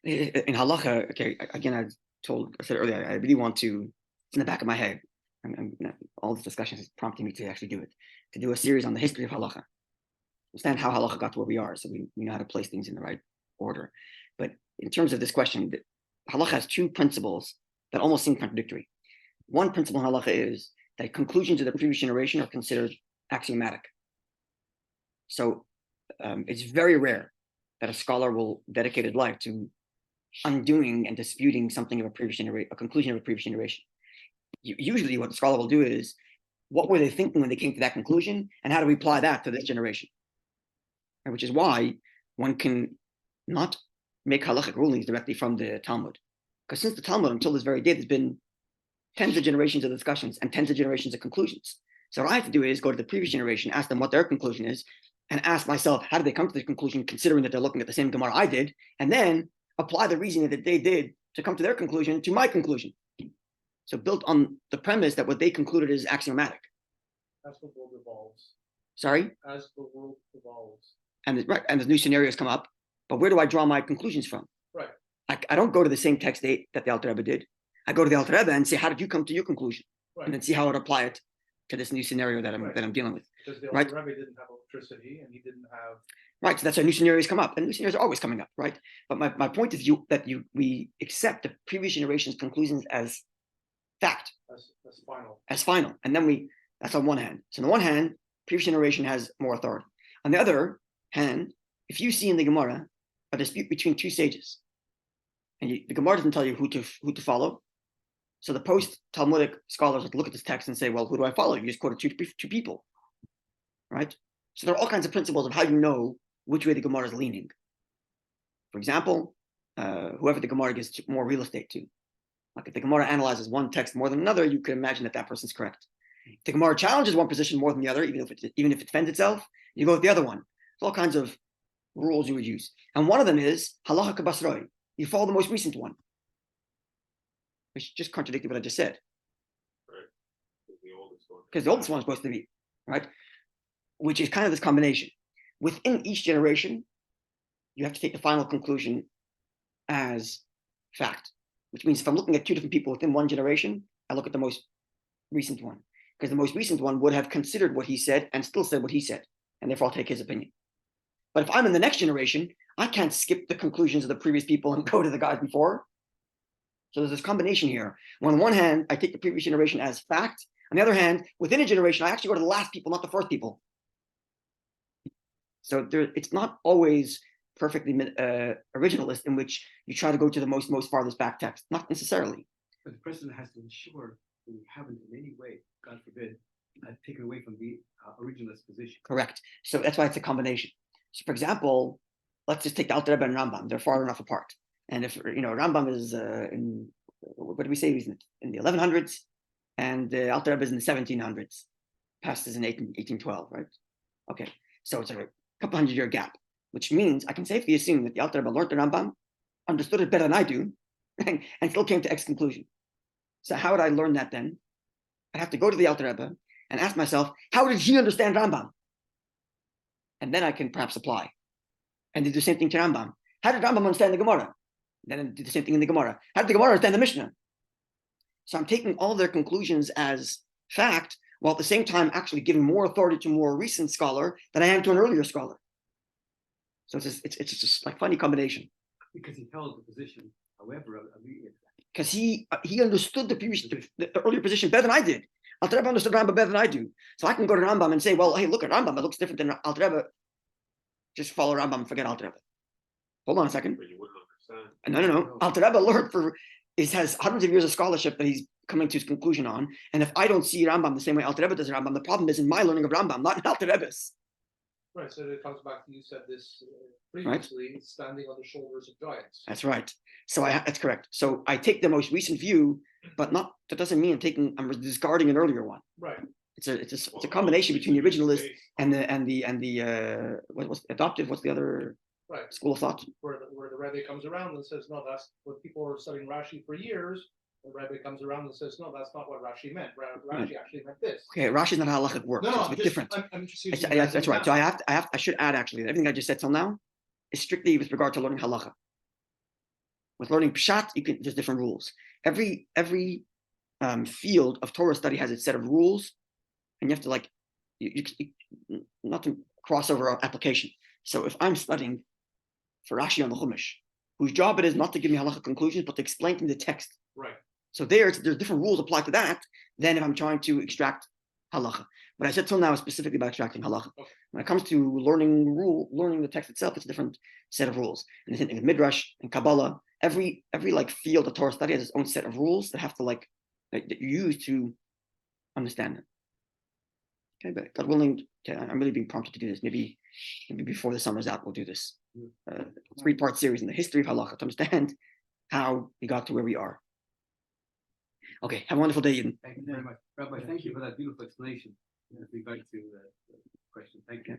In halacha, okay, again, I said earlier, I really want to, it's in the back of my head. All this discussion is prompting me to actually do it, to do a series on the history of halacha, understand how halacha got to where we are, so we know how to place things in the right order. But in terms of this question, halacha has two principles that almost seem contradictory. One principle in halacha is that conclusions of the previous generation are considered axiomatic. So it's very rare that a scholar will dedicate his life to undoing and disputing something of a previous generation, a conclusion of a previous generation. Usually what the scholar will do is, what were they thinking when they came to that conclusion, and how do we apply that to this generation? And which is why one can not make halachic rulings directly from the Talmud. Because since the Talmud, until this very day, there's been tens of generations of discussions and tens of generations of conclusions. So what I have to do is go to the previous generation, ask them what their conclusion is, and ask myself, how did they come to this conclusion, considering that they're looking at the same Gemara I did, and then apply the reasoning that they did to come to their conclusion to my conclusion. So built on the premise that what they concluded is axiomatic. As the world evolves. Sorry? As the world evolves. And the new scenarios come up, but where do I draw my conclusions from? Right. I don't go to the same text that the Alter Rebbe did. I go to the Alter Rebbe and say, how did you come to your conclusion? Right. And then see how I would apply it to this new scenario that I'm dealing with. Because the Alter Rebbe didn't have electricity, and he didn't have. Right, so that's how new scenarios come up, and new scenarios are always coming up, right? But my point is we accept the previous generation's conclusions as fact, as final, and then that's on one hand. So on the one hand, previous generation has more authority. On the other hand, if you see in the Gemara a dispute between two sages, and the Gemara doesn't tell you who to follow, so the post-Talmudic scholars would look at this text and say, well, who do I follow? You just quoted two people, right? So there are all kinds of principles of how you know which way the Gemara is leaning. For example, whoever the Gemara gives more real estate to. Like if the Gemara analyzes one text more than another, you can imagine that person's correct. If the Gemara challenges one position more than the other, even if it defends itself, you go with the other one. There's all kinds of rules you would use. And one of them is halacha kabasroi. You follow the most recent one. Which just contradicted what I just said. Right. Because the oldest one is supposed to be, right? Which is kind of this combination. Within each generation, you have to take the final conclusion as fact. Which means if I'm looking at two different people within one generation, I look at the most recent one. Because the most recent one would have considered what he said and still said what he said. And therefore I'll take his opinion. But if I'm in the next generation, I can't skip the conclusions of the previous people and go to the guys before. So there's this combination here. Where on the one hand, I take the previous generation as fact. On the other hand, within a generation, I actually go to the last people, not the first people. So it's not always perfectly originalist in which you try to go to the most farthest back text. Not necessarily. But the president has to ensure that we haven't in any way, God forbid, taken away from the originalist position. Correct. So that's why it's a combination. So for example, let's just take the Alter Rebbe and Rambam. They're far enough apart. And if Rambam is what do we say? He's in the 1100s, and the Alter Rebbe is in the 1700s. Past is in 1812, right? Okay, so it's a couple 100-year gap, which means I can safely assume that the Alter Rebbe learned the Rambam, understood it better than I do, and still came to X conclusion. So how would I learn that then? I'd have to go to the Alter Rebbe and ask myself, how did he understand Rambam? And then I can perhaps apply. And do the same thing to Rambam. How did Rambam understand the Gemara? Then do the same thing in the Gemara. How did the Gemara understand the Mishnah? So I'm taking all their conclusions as fact, while at the same time actually giving more authority to a more recent scholar than I am to an earlier scholar. So it's just like funny combination. Because he held the position, however, because he understood the earlier position better than I did. Alter Rebbe understood Rambam better than I do. So I can go to Rambam and say, well, hey, look at Rambam. It looks different than Alter Rebbe. Just follow Rambam and forget Alter Rebbe. Hold on a second. But you wouldn't understand. No. Alter Rebbe learned has hundreds of years of scholarship that he's coming to his conclusion on. And if I don't see Rambam the same way Alter Rebbe does Rambam, the problem is in my learning of Rambam, not in Alter Rebbe's. Right, so it comes back to, you said this previously, right? Standing on the shoulders of giants. That's right. So that's correct. So I take the most recent view, but that doesn't mean I'm discarding an earlier one. Right. It's a combination between the originalist and the what's adoptive. What's the other school of thought? Where the Rabbi comes around and says, no, that's what people are studying Rashi for years. The Rabbi comes around and says, no, that's not what Rashi meant. Rashi actually meant this. Okay, Rashi's not how halachic works. No, it's a bit different. I'm just that's right. So I should add actually that everything I just said till now is strictly with regard to learning halacha. With learning pshat, there's different rules. Every field of Torah study has its set of rules, and you have to like not to cross over our application. So if I'm studying for Rashi on the Chumash, whose job it is not to give me halacha conclusions, but to explain to me the text. Right. So there's different rules applied to that than if I'm trying to extract halacha. What I said till now is specifically about extracting halacha. Okay. When it comes to learning the text itself, it's a different set of rules. And the same thing with Midrash and Kabbalah. Every like field of Torah study has its own set of rules that have to like that you use to understand it. Okay, but God willing, I'm really being prompted to do this. Maybe before the summer's out, we'll do this 3-part series in the history of halacha to understand how we got to where we are. Okay, have a wonderful day, Eden. Thank you very much. Rabbi, thank you for that beautiful explanation with regard to the question. Thank you.